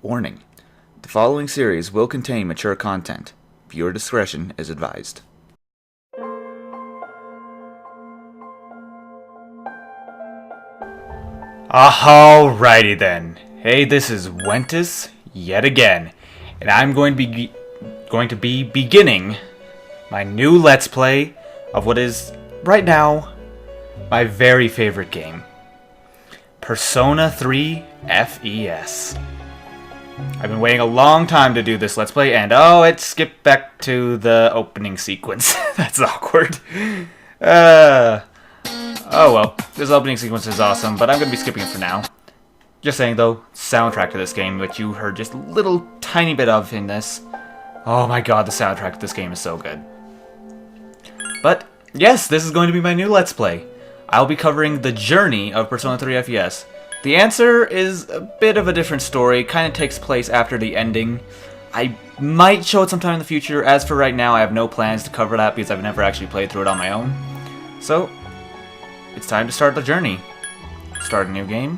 Warning: the following series will contain mature content. Viewer discretion is advised. Alrighty then. Hey, this is Wentus yet again, and I'm going to be beginning my new Let's Play of what is right now my very favorite game, Persona 3 FES. I've been waiting a long time to do this Let's Play, and it skipped back to the opening sequence. That's awkward. Oh well, this opening sequence is awesome, but I'm going to be skipping it for now. Just saying though, soundtrack to this game, which you heard just a little tiny bit of in this. Oh my god, the soundtrack to this game is so good. But yes, this is going to be my new Let's Play. I'll be covering the journey of Persona 3 FES. The answer is a bit of a different story, kind of takes place after the ending. I might show it sometime in the future. As for right now, I have no plans to cover that because I've never actually played through it on my own. So, it's time to start the journey. Start a new game.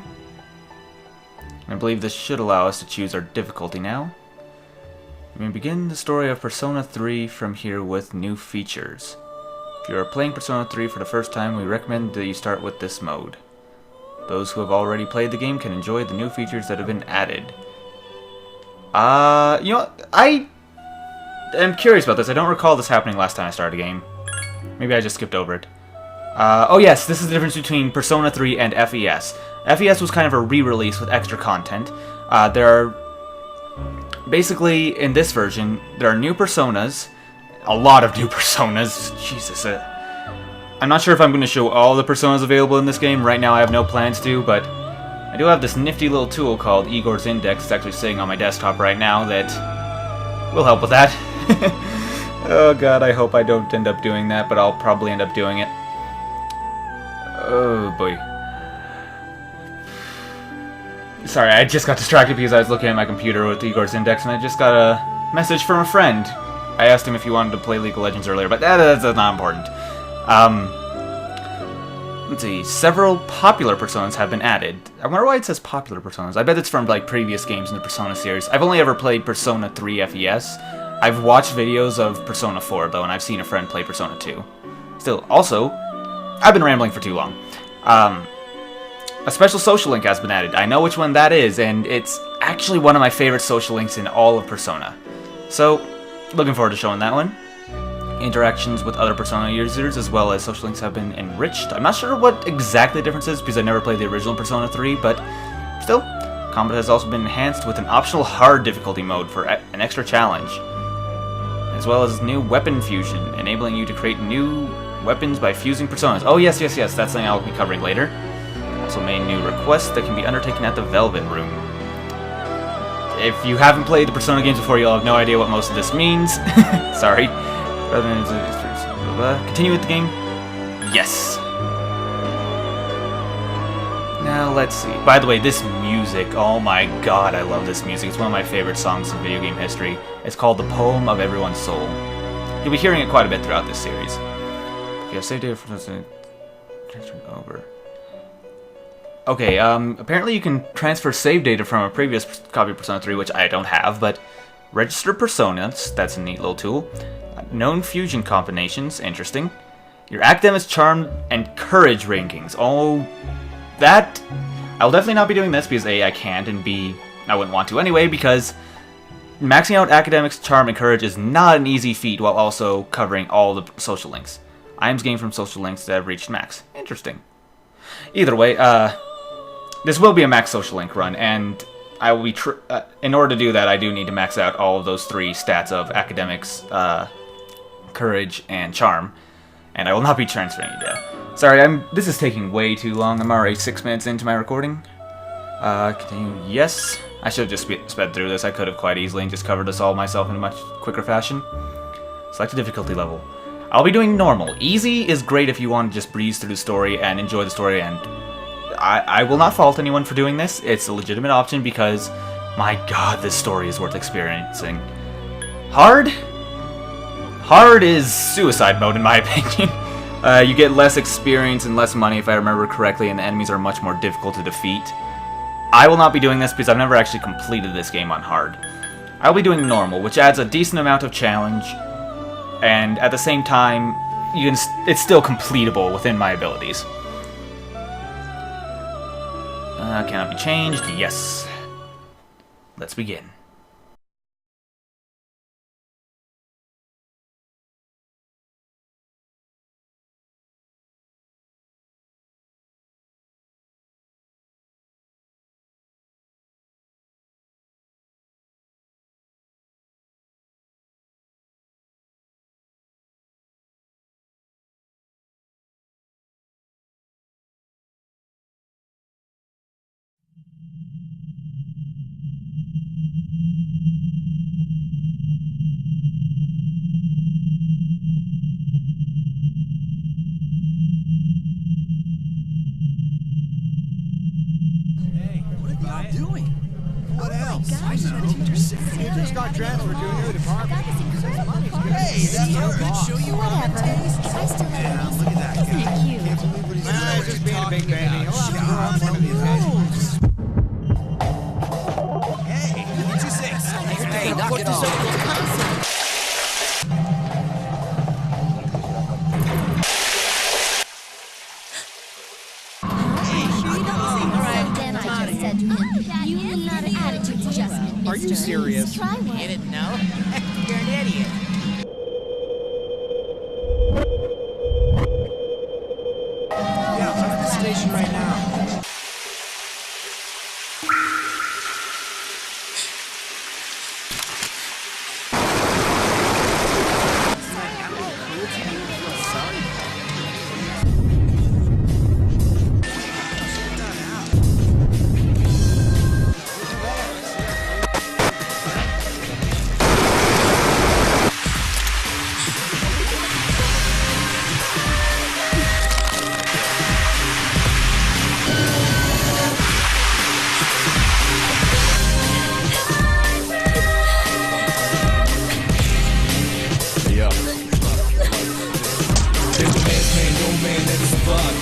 I believe this should allow us to choose our difficulty now. We may begin the story of Persona 3 from here with new features. If you are playing Persona 3 for the first time, we recommend that you start with this mode. Those who have already played the game can enjoy the new features that have been added. You know, I am curious about this. I don't recall this happening last time I started a game. Maybe I just skipped over it. Oh yes, this is the difference between Persona 3 and FES. FES was kind of a re-release with extra content. Basically, in this version, there are new personas. A lot of new personas. Jesus. I'm not sure if I'm going to show all the personas available in this game. Right now I have no plans to, but I do have this nifty little tool called Igor's Index. It's actually sitting on my desktop right now that will help with that. Oh god, I hope I don't end up doing that, but I'll probably end up doing it. Oh boy. Sorry, I just got distracted because I was looking at my computer with Igor's Index and I just got a message from a friend. I asked him if he wanted to play League of Legends earlier, but that's not important. Let's see. Several popular personas have been added. I wonder why it says popular personas. I bet it's from like previous games in the Persona series. I've only ever played Persona 3 FES. I've watched videos of Persona 4 though, and I've seen a friend play Persona 2. Still, also, I've been rambling for too long. A special social link has been added. I know which one that is, and it's actually one of my favorite social links in all of Persona. So, looking forward to showing that one. Interactions with other Persona users as well as social links have been enriched. I'm not sure what exactly the difference is because I never played the original Persona 3, but still, combat has also been enhanced with an optional hard difficulty mode for an extra challenge, as well as new weapon fusion, enabling you to create new weapons by fusing personas. Oh yes, that's something I'll be covering later. Also made new requests that can be undertaken at the Velvet Room. If you haven't played the Persona games before, you'll have no idea what most of this means. Sorry. Continue with the game? Yes! Now let's see. By the way, this music, oh my god, I love this music. It's one of my favorite songs in video game history. It's called The Poem of Everyone's Soul. You'll be hearing it quite a bit throughout this series. Okay, save data for transfer over. Okay, apparently you can transfer save data from a previous copy of Persona 3, which I don't have, but register personas, that's a neat little tool. Known fusion combinations, interesting. Your academics, charm, and courage rankings. Oh, that... I'll definitely not be doing this because A, I can't, and B, I wouldn't want to anyway, because maxing out academics, charm, and courage is not an easy feat while also covering all the social links. Items gained from social links that have reached max. Interesting. Either way, this will be a max social link run, and I will be in order to do that, I do need to max out all of those three stats of academics, courage, and charm, and I will not be transferring it yet. Sorry, this is taking way too long. I'm already 6 minutes into my recording. Continue. Yes. I should have just sped through this. I could have quite easily and just covered this all myself in a much quicker fashion. Select a difficulty level. I'll be doing normal. Easy is great if you want to just breeze through the story and enjoy the story, and I will not fault anyone for doing this. It's a legitimate option because, my god, this story is worth experiencing. Hard? Hard is suicide mode in my opinion. You get less experience and less money if I remember correctly, and the enemies are much more difficult to defeat. I will not be doing this because I've never actually completed this game on hard. I'll be doing normal, which adds a decent amount of challenge, and at the same time, it's still completable within my abilities. Cannot be changed. Yes. Let's begin. Doing? What else? I know. Just got transferred to a new department. Hey, that's our boss. Show you around the taste. I still Yeah, have look at that guy. Isn't it cute? Can't believe what he's doing. Just being a big baby. He'll have to grow up one of these days. Hey, 2-6. Hey, knock it off. Then I just said to him, you need an attitude adjustment, mister. Are you serious? Try one. You didn't know? You're an idiot. Yeah, I'm at the station right now.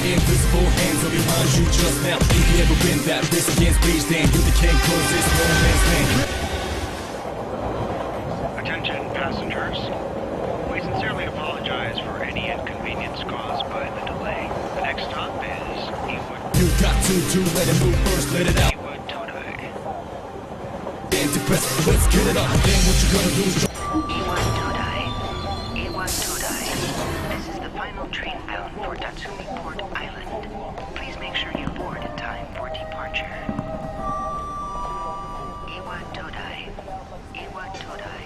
Invisible hands are behind you just now. If you ever been that risk against please stand. You the king cause it's no man's land. Attention passengers. We sincerely apologize for any inconvenience caused by the delay. The next stop is Ewood. You got to let it move first, let it out. Ewood Todai. Then depress, let's get it up. Then what you gonna do is Ewood Todai. Ewood Todai. This is the final train bound for Tatsumi Port Island. Please make sure you board in time for departure. Ewood Todai. Ewood Todai.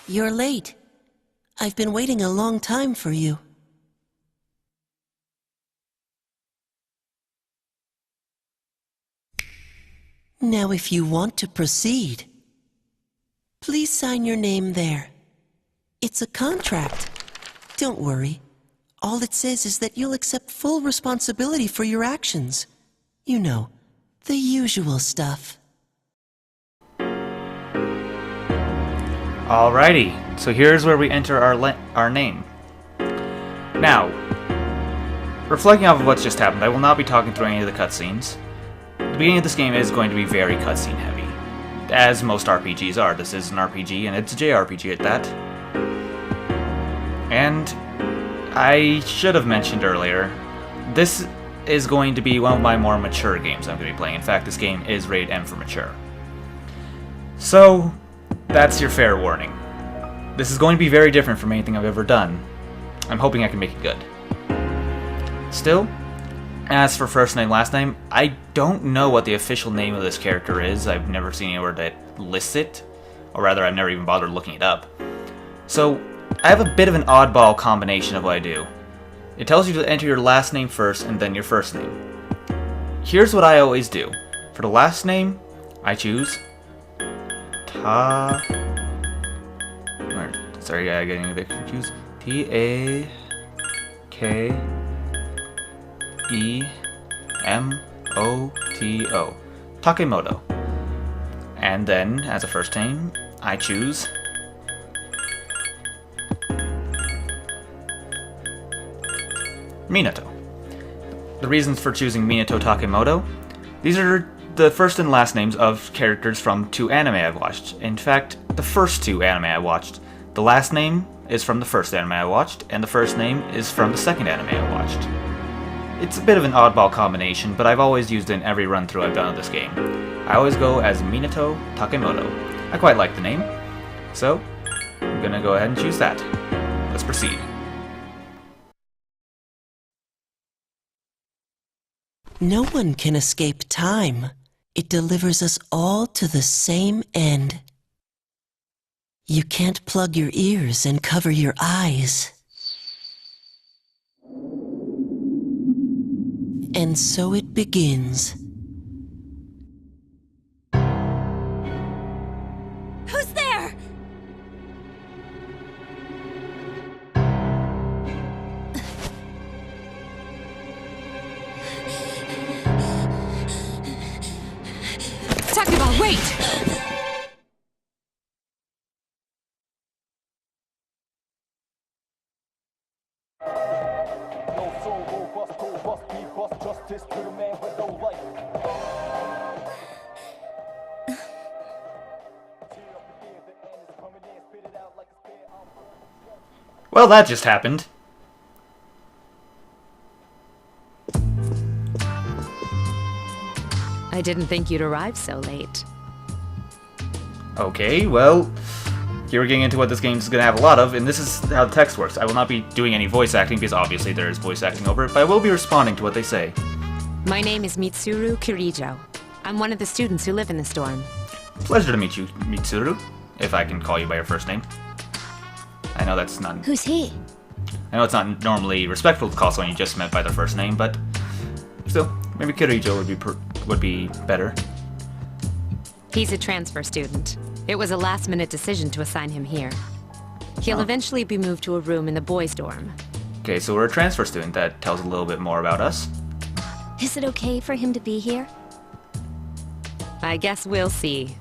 You're late. I've been waiting a long time for you. Now, if you want to proceed, please sign your name there. It's a contract. Don't worry. All it says is that you'll accept full responsibility for your actions. You know, the usual stuff. Alrighty, so here's where we enter our name. Now, reflecting off of what's just happened, I will not be talking through any of the cutscenes. The beginning of this game is going to be very cutscene heavy, as most RPGs are. This is an RPG, and it's a JRPG at that. And I should have mentioned earlier, this is going to be one of my more mature games I'm going to be playing. In fact, this game is rated M for mature. So, that's your fair warning. This is going to be very different from anything I've ever done. I'm hoping I can make it good. Still, as for first name, last name, I don't know what the official name of this character is. I've never seen anywhere that lists it, or rather, I've never even bothered looking it up. So, I have a bit of an oddball combination of what I do. It tells you to enter your last name first and then your first name. Here's what I always do. For the last name, I choose Sorry, I'm getting a bit confused. Takemoto. Takemoto. And then, as a first name, I choose Minato. The reasons for choosing Minato Takemoto: these are the first and last names of characters from 2 anime I've watched. In fact, the first 2 anime I watched. The last name is from the first anime I watched, and the first name is from the second anime I watched. It's a bit of an oddball combination, but I've always used it in every run-through I've done of this game. I always go as Minato Takemoto. I quite like the name, so I'm gonna go ahead and choose that. Let's proceed. No one can escape time. It delivers us all to the same end. You can't plug your ears and cover your eyes. And so it begins. Who's there? Takeba, wait! Well, that just happened. I didn't think you'd arrive so late. Okay, well, here we're getting into what this game is going to have a lot of, and this is how the text works. I will not be doing any voice acting, because obviously there is voice acting over it, but I will be responding to what they say. My name is Mitsuru Kirijo. I'm one of the students who live in this dorm. Pleasure to meet you, Mitsuru, if I can call you by your first name. I know that's not... Who's he? I know it's not normally respectful to call someone you just met by their first name, but still, maybe Kirijo would be better. He's a transfer student. It was a last-minute decision to assign him here. He'll eventually be moved to a room in the boys' dorm. Okay, so we're a transfer student. That tells a little bit more about us. Is it okay for him to be here? I guess we'll see.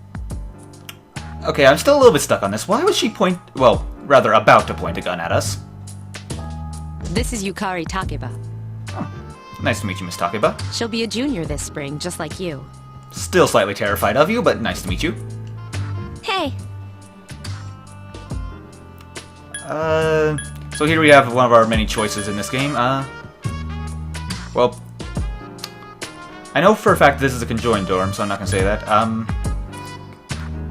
Okay, I'm still a little bit stuck on this. Why would she point... well, rather about to point a gun at us? This is Yukari Takeba. Oh, nice to meet you, Miss Takeba. She'll be a junior this spring, just like you. Still slightly terrified of you, but nice to meet you. Hey. So here we have one of our many choices in this game. Well, I know for a fact this is a conjoined dorm, so I'm not gonna say that.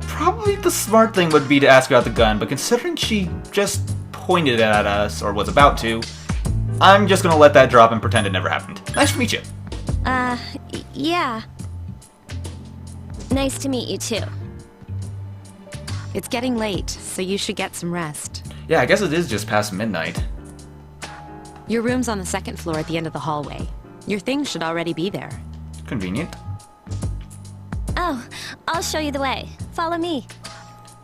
Probably the smart thing would be to ask about the gun, but considering she just pointed it at us, or was about to, I'm just gonna let that drop and pretend it never happened. Nice to meet you. Yeah. Nice to meet you, too. It's getting late, so you should get some rest. Yeah, I guess it is just past midnight. Your room's on the second floor at the end of the hallway. Your things should already be there. Convenient. Oh, I'll show you the way. Follow me.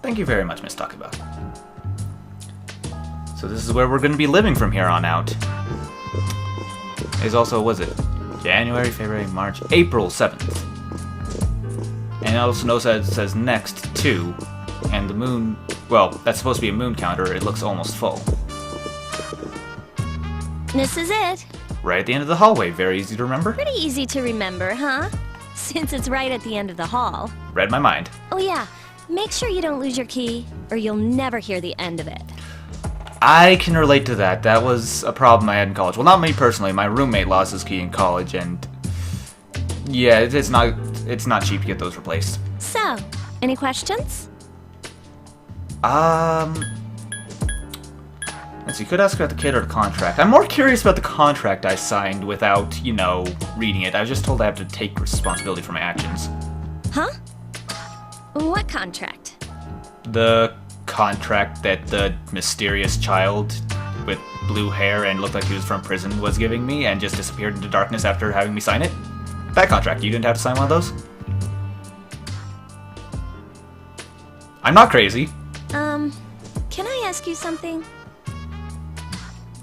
Thank you very much, Miss Takeba. So this is where we're going to be living from here on out. Is also, was it January, February, March, April 7th. And it also notice that it says next to, and the moon, well, that's supposed to be a moon counter, it looks almost full. This is it. Right at the end of the hallway, very easy to remember. Pretty easy to remember, huh? Since it's right at the end of the hall. Read my mind. Oh yeah, make sure you don't lose your key, or you'll never hear the end of it. I can relate to that. That was a problem I had in college. Well, not me personally. My roommate lost his key in college, and yeah, it's not cheap to get those replaced. So, any questions? Let's see, you could ask about the kid or the contract. I'm more curious about the contract I signed without, you know, reading it. I was just told I have to take responsibility for my actions. Huh? What contract? The contract that the mysterious child with blue hair and looked like he was from prison was giving me and just disappeared into darkness after having me sign it. That contract, you didn't have to sign one of those? I'm not crazy. Can I ask you something?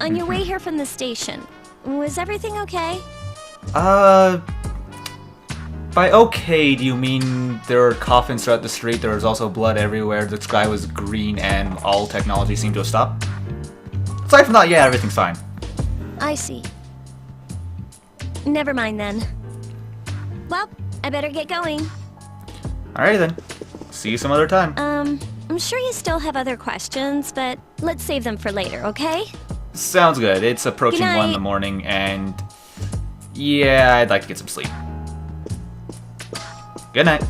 On your way here from the station, was everything okay? By okay, do you mean there were coffins throughout the street, there was also blood everywhere, the sky was green, and all technology seemed to have stopped? Aside from that, yeah, everything's fine. I see. Never mind then. Well, I better get going. Alrighty then. See you some other time. I'm sure you still have other questions, but let's save them for later, okay? Sounds good. It's approaching Good 1 in the night. morning, and yeah, I'd like to get some sleep. Good night.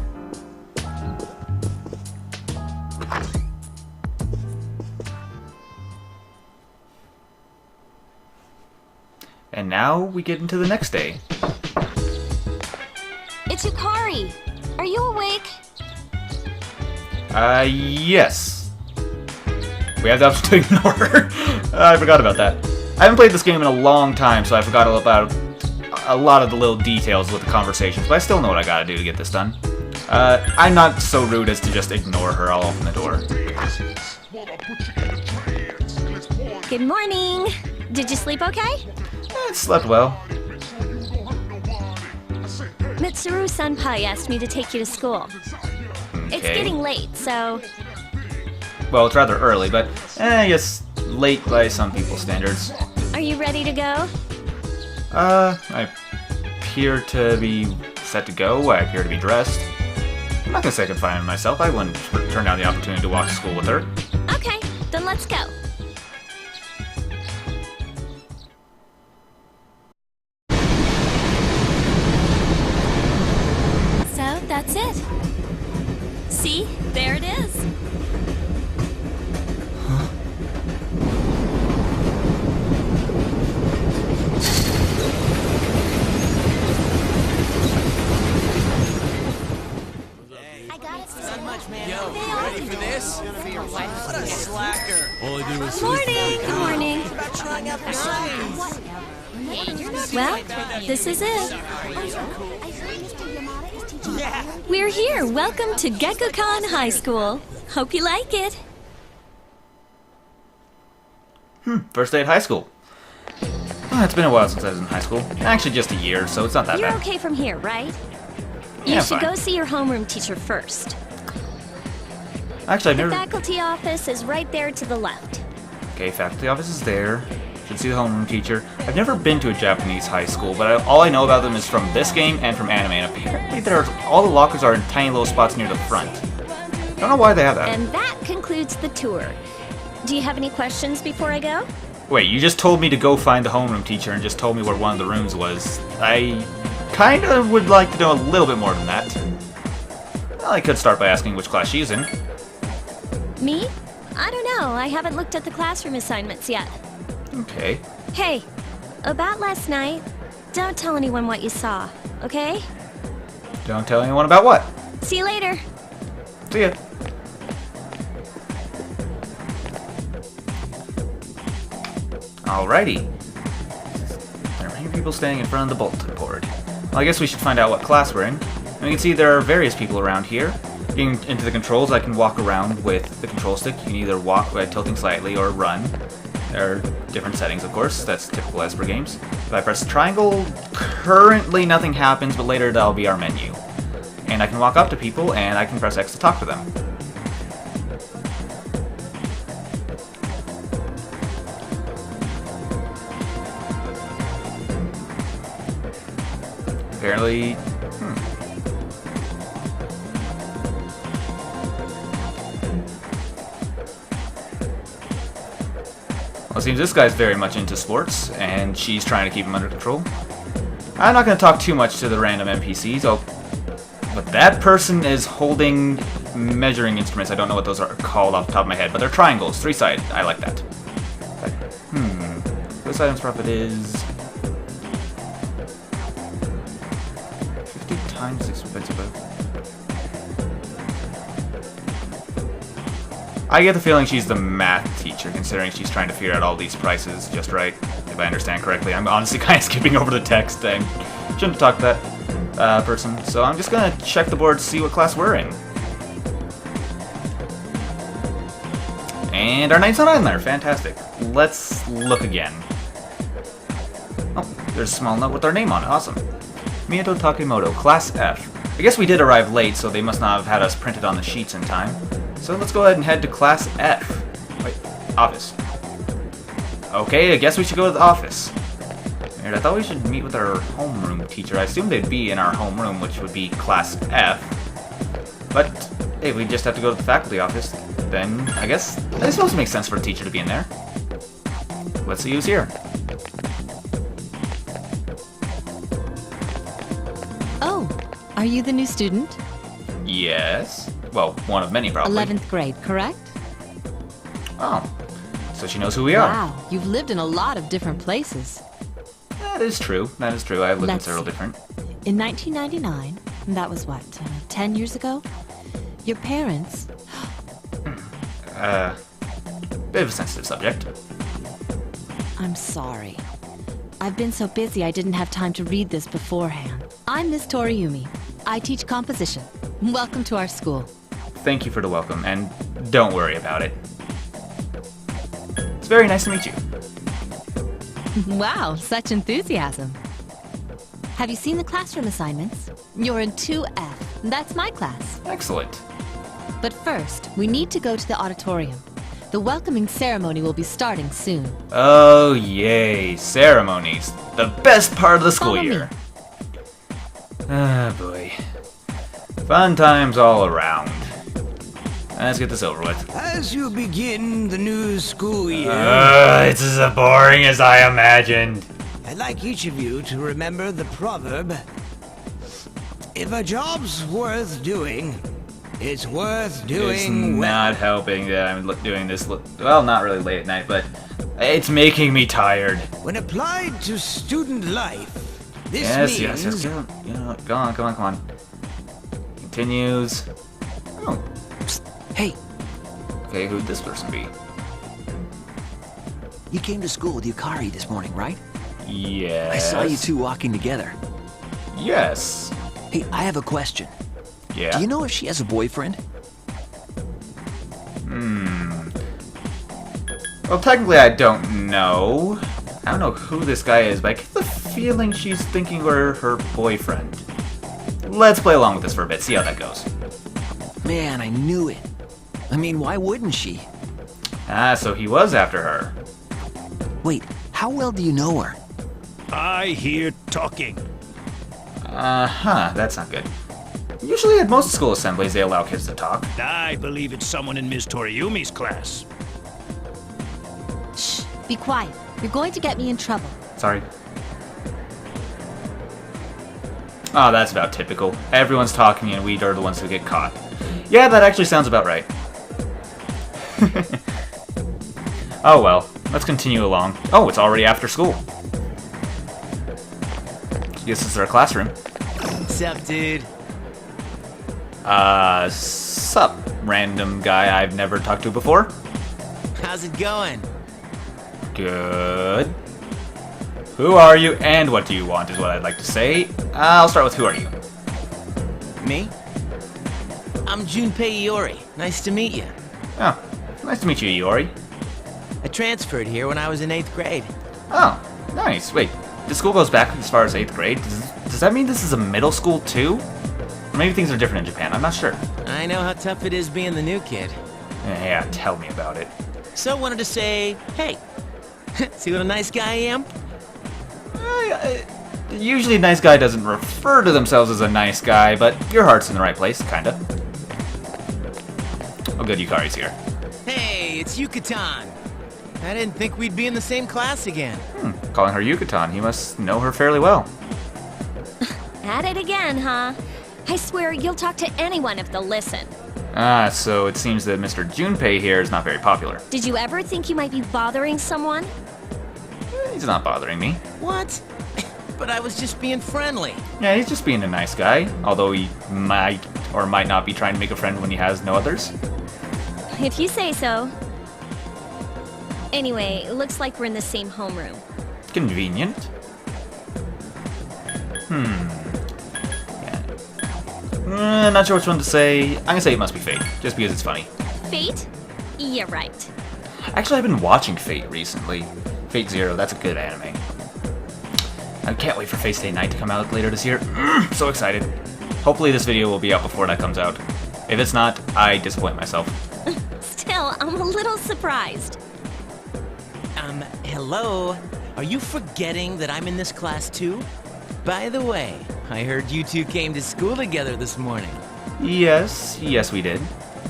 And now we get into the next day. It's Yukari. Are you awake? Yes. We have the option to ignore her. I forgot about that. I haven't played this game in a long time, so I forgot about a lot of the little details with the conversations, but I still know what I gotta do to get this done. I'm not so rude as to just ignore her. I'll open the door. Good morning. Did you sleep okay? I slept well. Mitsuru Senpai asked me to take you to school. It's Okay. getting late, so... Well, it's rather early, but I guess late by some people's standards. Are you ready to go? I appear to be set to go. I appear to be dressed. I'm not gonna say I can find myself. I wouldn't turn down the opportunity to walk to school with her. Okay, then let's go. So, that's it. See? There it is. I got it. Not much, man. Yo, you ready for this? What a slacker. All I did was Morning. Good morning. About trying out for science. Well, this is it. Yeah. We're here. Welcome to Gekukan High School. Hope you like it. First day at high school. Oh, it's been a while since I was in high school. Actually, just a year, so it's not that You're bad. okay from here, right? Yeah, You should fine. go see your homeroom teacher first. Actually, I've The never... faculty office is right there to the left. Okay, faculty office is there. Should see the homeroom teacher. I've never been to a Japanese high school, but all I know about them is from this game and from anime. And apparently, all the lockers are in tiny little spots near the front. I don't know why they have that. And that concludes the tour. Do you have any questions before I go? Wait, you just told me to go find the homeroom teacher and just told me where one of the rooms was. I kinda would like to know a little bit more than that. Well, I could start by asking which class she's in. Me? I don't know. I haven't looked at the classroom assignments yet. Okay. Hey, about last night, don't tell anyone what you saw, okay? Don't tell anyone about what. See you later. See ya. Alrighty. There are many people standing in front of the bulletin board. Well, I guess we should find out what class we're in. And we can see there are various people around here. Getting into the controls, I can walk around with the control stick. You can either walk by tilting slightly or run. There are different settings, of course. That's typical as per games. If I press triangle, currently nothing happens, but later that'll be our menu. And I can walk up to people, and I can press X to talk to them. Apparently... seems this guy's very much into sports, and she's trying to keep him under control. I'm not going to talk too much to the random NPCs, but that person is holding measuring instruments. I don't know what those are called off the top of my head, but they're triangles, 3-sided. I like that. This item's profit is 50 times expensive. I get the feeling she's the math teacher, considering she's trying to figure out all these prices just right, if I understand correctly. I'm honestly kind of skipping over the text and shouldn't have talked to that person, so I'm just gonna check the board to see what class we're in. And our name's not on there, fantastic. Let's look again. Oh, there's a small note with our name on it, awesome. Miyato Takemoto, class F. I guess we did arrive late, so they must not have had us printed on the sheets in time. So let's go ahead and head to class F. Wait, office. Okay, I guess we should go to the office. Weird, I thought we should meet with our homeroom teacher. I assumed they'd be in our homeroom, which would be class F. But, hey, we just have to go to the faculty office. Then, I guess, it's supposed to make sense for a teacher to be in there. Let's see who's here. Oh, are you the new student? Yes. Well, one of many, probably. 11th grade, correct? Oh, so she knows who we are. Wow, you've lived in a lot of different places. That is true. That is true. I've lived in several different. In 1999, that was what, 10 years ago? Your parents... Bit of a sensitive subject. I'm sorry. I've been so busy I didn't have time to read this beforehand. I'm Miss Toriumi. I teach composition. Welcome to our school. Thank you for the welcome, and don't worry about it. It's very nice to meet you. Wow, such enthusiasm. Have you seen the classroom assignments? You're in 2F. That's my class. Excellent. But first, we need to go to the auditorium. The welcoming ceremony will be starting soon. Oh, yay. Ceremonies. The best part of the school Follow year. Ah, boy. Fun times all around. Let's get this over with. As you begin the new school year, It's as boring as I imagined. I'd like each of you to remember the proverb, if a job's worth doing, it's worth doing It's well. not helping that I'm doing this, well, not really late at night, but it's making me tired. When applied to student life, this Yes, means... yes. You know, go on. Continues. Oh. Hey, Okay, who'd this person be? you came to school with Yukari this morning, right? Yes. I saw you two walking together. Yes. Hey, I have a question. Yeah. Do you know if she has a boyfriend? Well, technically, I don't know. I don't know who this guy is, but I get the feeling she's thinking we're her boyfriend. Let's play along with this for a bit, see how that goes. Man, I knew it. I mean, why wouldn't she? Ah, so he was after her. Wait, how well do you know her? I hear talking. Uh-huh, that's not good. Usually at most school assemblies, they allow kids to talk. I believe it's someone in Miss Toriumi's class. Shh, be quiet. You're going to get me in trouble. Sorry. Oh, that's about typical. Everyone's talking and we are the ones who get caught. Yeah, that actually sounds about right. Oh well, let's continue along. Oh, it's already after school. Guess this is our classroom. Sup, dude? Sup, random guy I've never talked to before. How's it going? Good. Who are you and what do you want is what I'd like to say. I'll start with who are you? Me? I'm Junpei Iori. Nice to meet you. Oh, nice to meet you, Iori. I transferred here when I was in 8th grade. Oh, nice. Wait, the school goes back as far as 8th grade? Does that mean this is a middle school too? Or maybe things are different in Japan, I'm not sure. I know how tough it is being the new kid. Yeah, tell me about it. So wanted to say, hey, see what a nice guy I am? Usually a nice guy doesn't refer to themselves as a nice guy, but your heart's in the right place, kinda. Oh good, Yukari's here. Hey, it's Yucatan. I didn't think we'd be in the same class again. Calling her Yucatan, he must know her fairly well. At it again, huh? I swear you'll talk to anyone if they'll listen. Ah, so it seems that Mr. Junpei here is not very popular. Did you ever think you might be bothering someone? He's not bothering me. What? But I was just being friendly. Yeah, he's just being a nice guy, although he might or might not be trying to make a friend when he has no others. If you say so. Anyway, looks like we're in the same homeroom. Convenient. Not sure which one to say. I'm gonna say it must be Fate, just because it's funny. Fate? Yeah, right. Actually, I've been watching Fate recently. Fate Zero, that's a good anime. I can't wait for Fate Stay Night to come out later this year. So excited. Hopefully this video will be out before that comes out. If it's not, I disappoint myself. Still, I'm a little surprised. Hello? Are you forgetting that I'm in this class too? By the way, I heard you two came to school together this morning. Yes we did.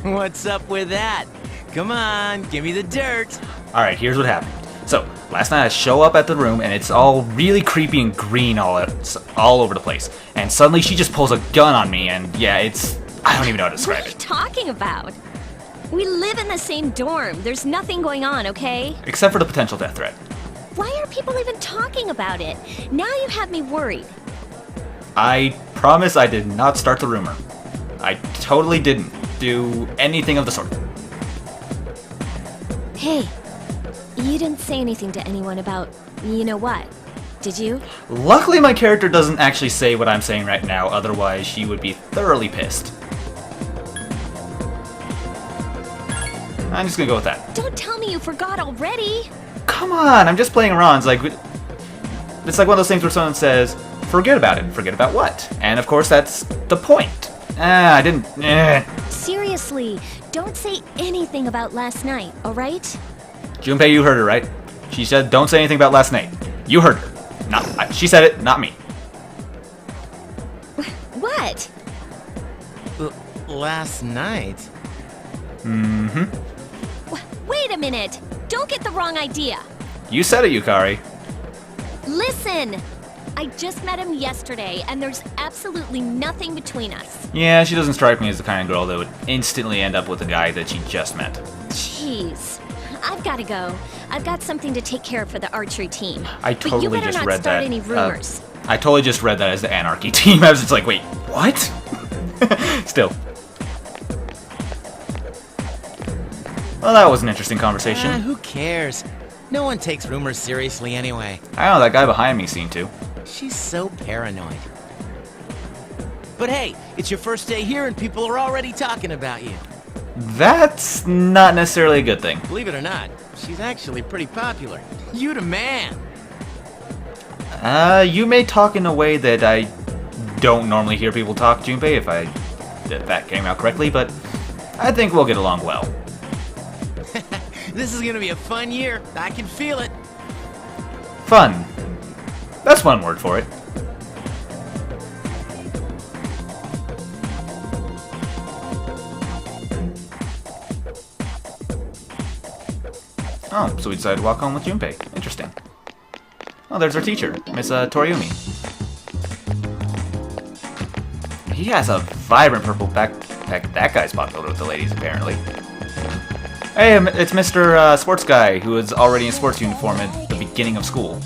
What's up with that? Come on, give me the dirt. Alright, here's what happened. So, last night I show up at the room and it's all really creepy and green all over the place. And suddenly she just pulls a gun on me and yeah, I don't even know how to describe What are you it. talking about? We live in the same dorm. There's nothing going on, okay? Except for the potential death threat. Why are people even talking about it? Now you have me worried. I promise I did not start the rumor. I totally didn't do anything of the sort. Hey, you didn't say anything to anyone about you know what, did you? Luckily my character doesn't actually say what I'm saying right now, otherwise she would be thoroughly pissed. I'm just gonna go with that. Don't tell me you forgot already. Come on, I'm just playing around. It's like one of those things where someone says, forget about it. Forget about what? And of course that's the point. I didn't... Seriously, don't say anything about last night, alright? Junpei, you heard her, right? She said don't say anything about last night. You heard her. She said it, not me. What? Last night? Wait a minute! Don't get the wrong idea! You said it, Yukari. Listen! I just met him yesterday, and there's absolutely nothing between us. Yeah, she doesn't strike me as the kind of girl that would instantly end up with a guy that she just met. Jeez. I've gotta go. I've got something to take care of for the archery team. I But you totally better just not read start that. any rumors. I totally just read that as the anarchy team. I was just like, wait, what? Still. Well, that was an interesting conversation. Who cares? No one takes rumors seriously anyway. I know, that guy behind me seemed to. She's so paranoid. But hey, it's your first day here and people are already talking about you. That's not necessarily a good thing. Believe it or not, she's actually pretty popular. You the man. You may talk in a way that I don't normally hear people talk, Junpei, if that came out correctly, but I think we'll get along well. This is gonna be a fun year. I can feel it. Fun. That's one word for it. Oh, so we decided to walk home with Junpei. Interesting. Oh, there's our teacher, Miss Toriumi. He has a vibrant purple backpack. That guy's popular with the ladies, apparently. Hey, it's Mr. Sports Guy, who is already in sports uniform at the beginning of school.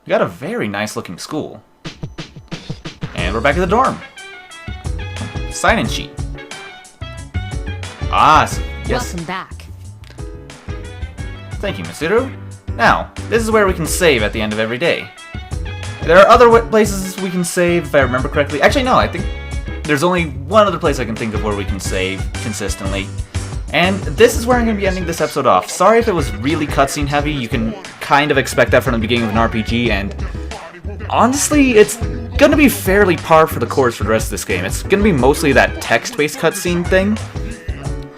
We got a very nice looking school. And we're back at the dorm. Sign-in sheet. Ah, yes. Welcome back. Thank you, Mitsuru. Now, this is where we can save at the end of every day. There are other places we can save, if I remember correctly. Actually, no, I think there's only one other place I can think of where we can save consistently. And this is where I'm going to be ending this episode off. Sorry if it was really cutscene heavy. You can kind of expect that from the beginning of an RPG, and honestly, it's going to be fairly par for the course for the rest of this game. It's going to be mostly that text-based cutscene thing.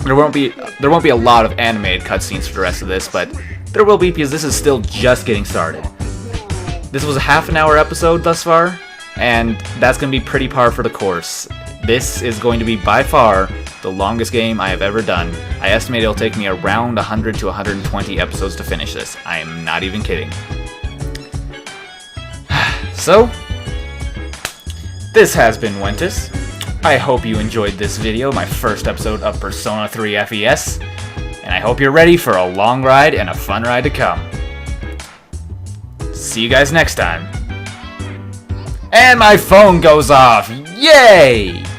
There won't be a lot of animated cutscenes for the rest of this, but there will be because this is still just getting started. This was a half-an-hour episode thus far, and that's going to be pretty par for the course. This is going to be by far the longest game I have ever done. I estimate it'll take me around 100 to 120 episodes to finish this. I am not even kidding. So, this has been Wentus. I hope you enjoyed this video, my first episode of Persona 3 FES, and I hope you're ready for a long ride and a fun ride to come. See you guys next time. And my phone goes off! Yay!